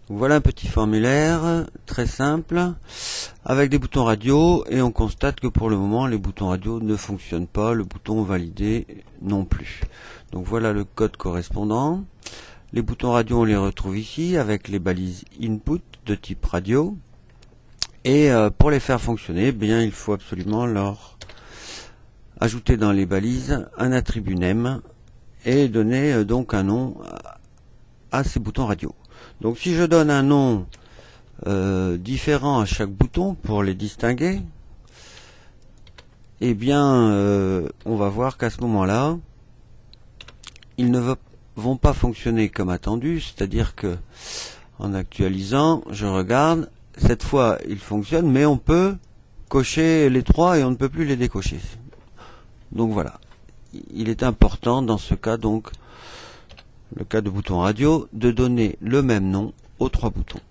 Voilà un petit formulaire très simple avec des boutons radio et on constate que pour le moment les boutons radio ne fonctionnent pas, le bouton valider non plus. Donc voilà le code correspondant. Les boutons radio on les retrouve ici avec les balises input de type radio et pour les faire fonctionner, eh bien il faut absolument leur ajouter dans les balises un attribut name et donner donc un nom à ces boutons radio. Donc si je donne un nom différent à chaque bouton pour les distinguer, eh bien on va voir qu'à ce moment-là, ils ne vont pas fonctionner comme attendu, c'est-à-dire que en actualisant, je regarde, cette fois ils fonctionnent, mais on peut cocher les trois et on ne peut plus les décocher. Donc voilà, il est important dans ce cas, donc le cas de bouton radio, de donner le même nom aux trois boutons.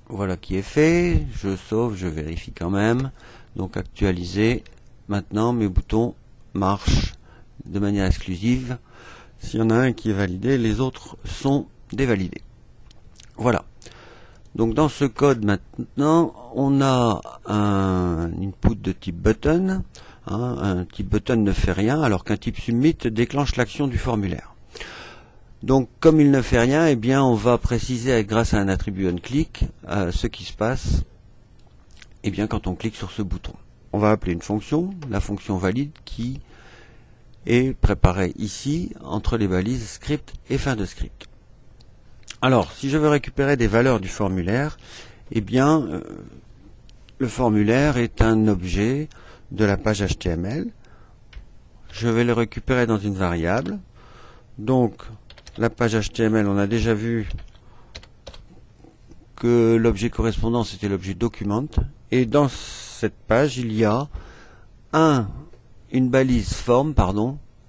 Voilà qui est fait, je sauve, je vérifie quand même, donc actualiser, maintenant mes boutons marchent de manière exclusive, s'il y en a un qui est validé, les autres sont dévalidés. Voilà, donc dans ce code maintenant, on a un input de type button, un type button ne fait rien, alors qu'un type submit déclenche l'action du formulaire. Donc, comme il ne fait rien, eh bien, on va préciser grâce à un attribut onClick ce qui se passe eh bien, quand on clique sur ce bouton. On va appeler une fonction, la fonction valide, qui est préparée ici entre les balises script et fin de script. Alors, si je veux récupérer des valeurs du formulaire, eh bien, le formulaire est un objet de la page HTML. Je vais le récupérer dans une variable. Donc, la page HTML, on a déjà vu que l'objet correspondant c'était l'objet document, et dans cette page il y a une balise form,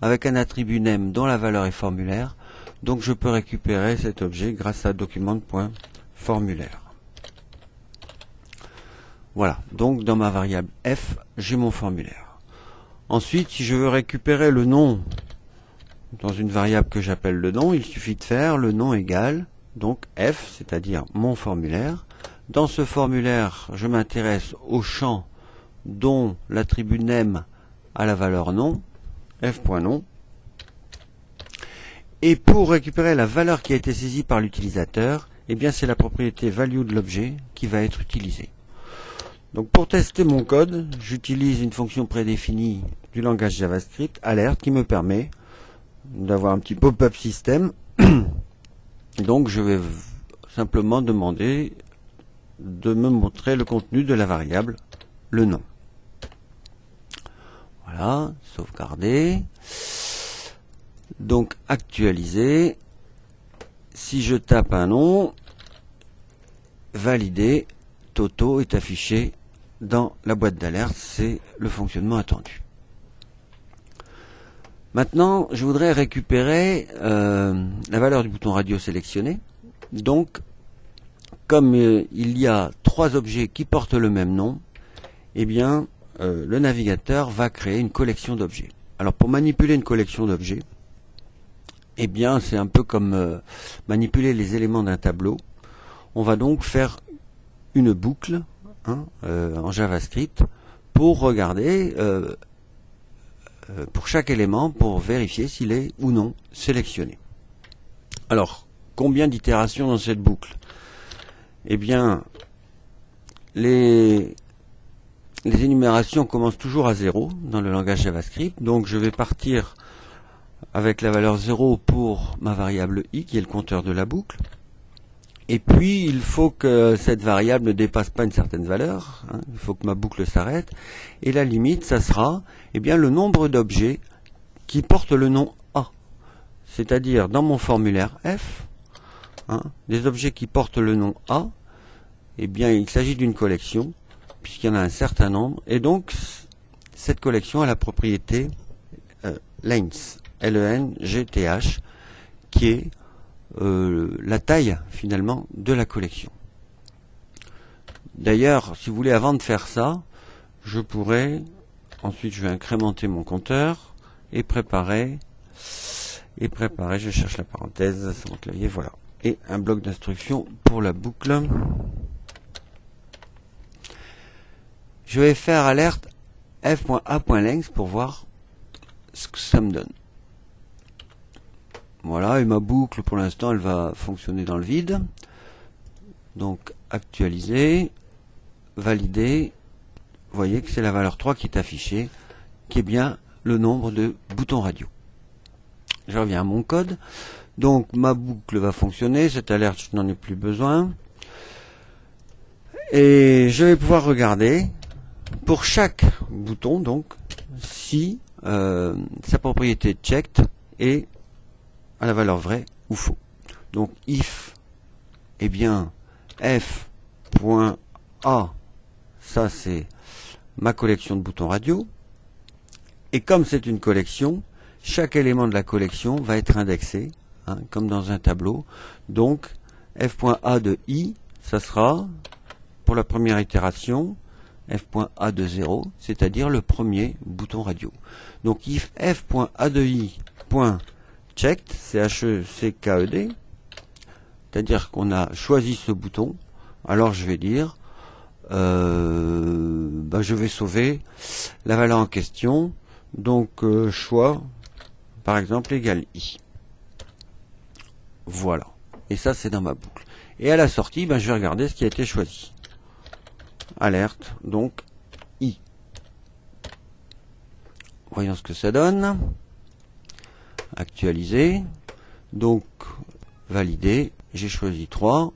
avec un attribut name dont la valeur est formulaire, donc je peux récupérer cet objet grâce à document.formulaire. Voilà, donc dans ma variable f, j'ai mon formulaire. Ensuite, si je veux récupérer le nom dans une variable que j'appelle le nom, il suffit de faire le nom égal, donc f, c'est-à-dire mon formulaire. Dans ce formulaire, je m'intéresse au champ dont l'attribut name a la valeur nom, f.nom. Et pour récupérer la valeur qui a été saisie par l'utilisateur, eh bien c'est la propriété value de l'objet qui va être utilisée. Donc pour tester mon code, j'utilise une fonction prédéfinie du langage JavaScript, alert, qui me permet d'avoir un petit pop-up système. Donc je vais simplement demander de me montrer le contenu de la variable, le nom. Voilà, sauvegarder. Donc actualiser. Si je tape un nom, valider, Toto est affiché dans la boîte d'alerte, c'est le fonctionnement attendu. Maintenant, je voudrais récupérer la valeur du bouton radio sélectionné. Donc, comme il y a trois objets qui portent le même nom, eh bien, le navigateur va créer une collection d'objets. Alors, pour manipuler une collection d'objets, eh bien, c'est un peu comme manipuler les éléments d'un tableau. On va donc faire une boucle en JavaScript pour regarder pour chaque élément pour vérifier s'il est ou non sélectionné. Alors, combien d'itérations dans cette boucle? Eh bien, les énumérations commencent toujours à 0 dans le langage JavaScript, donc je vais partir avec la valeur 0 pour ma variable i, qui est le compteur de la boucle. Et puis, il faut que cette variable ne dépasse pas une certaine valeur. Il faut que ma boucle s'arrête. Et la limite, ça sera eh bien, le nombre d'objets qui portent le nom A. C'est-à-dire, dans mon formulaire F, des objets qui portent le nom A, eh bien, il s'agit d'une collection, puisqu'il y en a un certain nombre. Et donc, cette collection a la propriété length, L-E-N-G-T-H, qui est la taille finalement de la collection. D'ailleurs, si vous voulez, avant de faire ça, je pourrais, ensuite je vais incrémenter mon compteur et préparer, je cherche la parenthèse sur mon clavier, voilà. et un bloc d'instruction pour la boucle. Je vais faire alerte f.a.length pour voir ce que ça me donne. Voilà, et ma boucle pour l'instant elle va fonctionner dans le vide. Donc actualiser, valider, vous voyez que c'est la valeur 3 qui est affichée, qui est bien le nombre de boutons radio. Je reviens à mon code. Donc ma boucle va fonctionner, cette alerte je n'en ai plus besoin. Et je vais pouvoir regarder pour chaque bouton donc si sa propriété checked est à la valeur vraie ou faux. Donc if, eh bien f.a, ça c'est ma collection de boutons radio. Et comme c'est une collection, chaque élément de la collection va être indexé, hein, comme dans un tableau. Donc f.a de i, ça sera pour la première itération f.a de 0, c'est-à-dire le premier bouton radio. Donc if f.a de i checked, C-H-E-C-K-E-D, c'est-à-dire qu'on a choisi ce bouton, alors je vais dire je vais sauver la valeur en question, donc choix par exemple égale i. Voilà, et ça c'est dans ma boucle. Et à la sortie, je vais regarder ce qui a été choisi. Alerte, donc i. Voyons ce que ça donne. Actualiser, donc valider, j'ai choisi 3,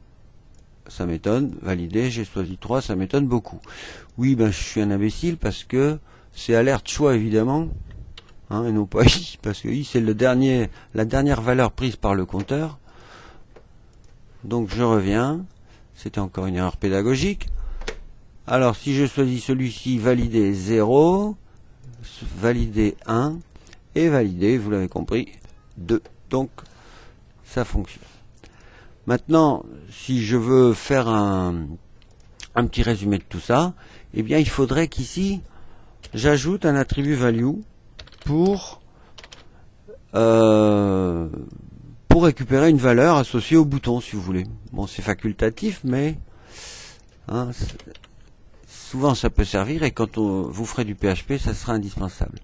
ça m'étonne, valider, j'ai choisi 3, ça m'étonne beaucoup. Oui, je suis un imbécile parce que c'est alerte choix évidemment, hein, et non pas i, parce que i c'est la dernière valeur prise par le compteur. Donc je reviens, c'était encore une erreur pédagogique. Alors si je choisis celui-ci, valider 0, valider 1, et valider, vous l'avez compris, 2. Donc, ça fonctionne. Maintenant, si je veux faire un petit résumé de tout ça, eh bien, il faudrait qu'ici, j'ajoute un attribut value pour récupérer une valeur associée au bouton, si vous voulez. Bon, c'est facultatif, mais hein, souvent ça peut servir, et quand vous ferez du PHP, ça sera indispensable.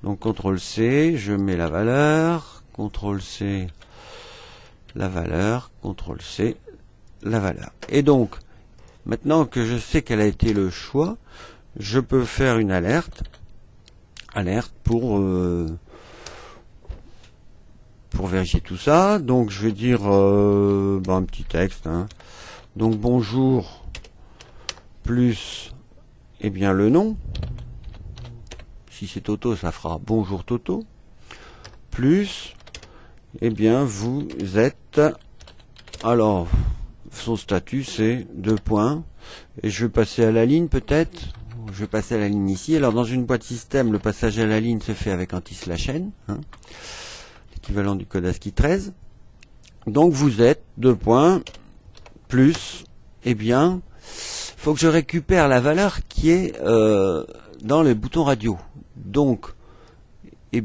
Donc CTRL-C, je mets la valeur, CTRL-C, la valeur, CTRL-C, la valeur. Et donc, maintenant que je sais quel a été le choix, je peux faire une alerte pour vérifier tout ça. Donc je vais dire un petit texte. Hein. Donc bonjour plus le nom. Si c'est Toto, ça fera bonjour Toto. Plus, vous êtes. Alors, son statut c'est 2 points. Et je vais passer à la ligne peut-être. Je vais passer à la ligne ici. Alors, dans une boîte système, le passage à la ligne se fait avec anti/n. Hein, l'équivalent du code ASCII 13. Donc, vous êtes 2 points. Plus, faut que je récupère la valeur qui est dans les boutons radio. Donc, f,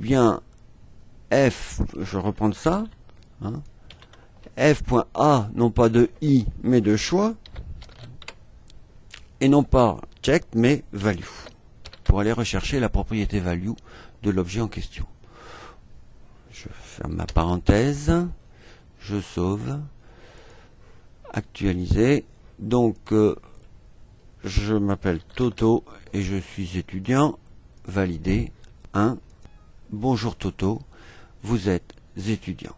je vais reprendre ça, hein, f.a, non pas de i, mais de choix, et non pas checked, mais value, pour aller rechercher la propriété value de l'objet en question. Je ferme ma parenthèse, je sauve, actualiser, donc je m'appelle Toto et je suis étudiant, validé, 1, bonjour Toto, vous êtes étudiant.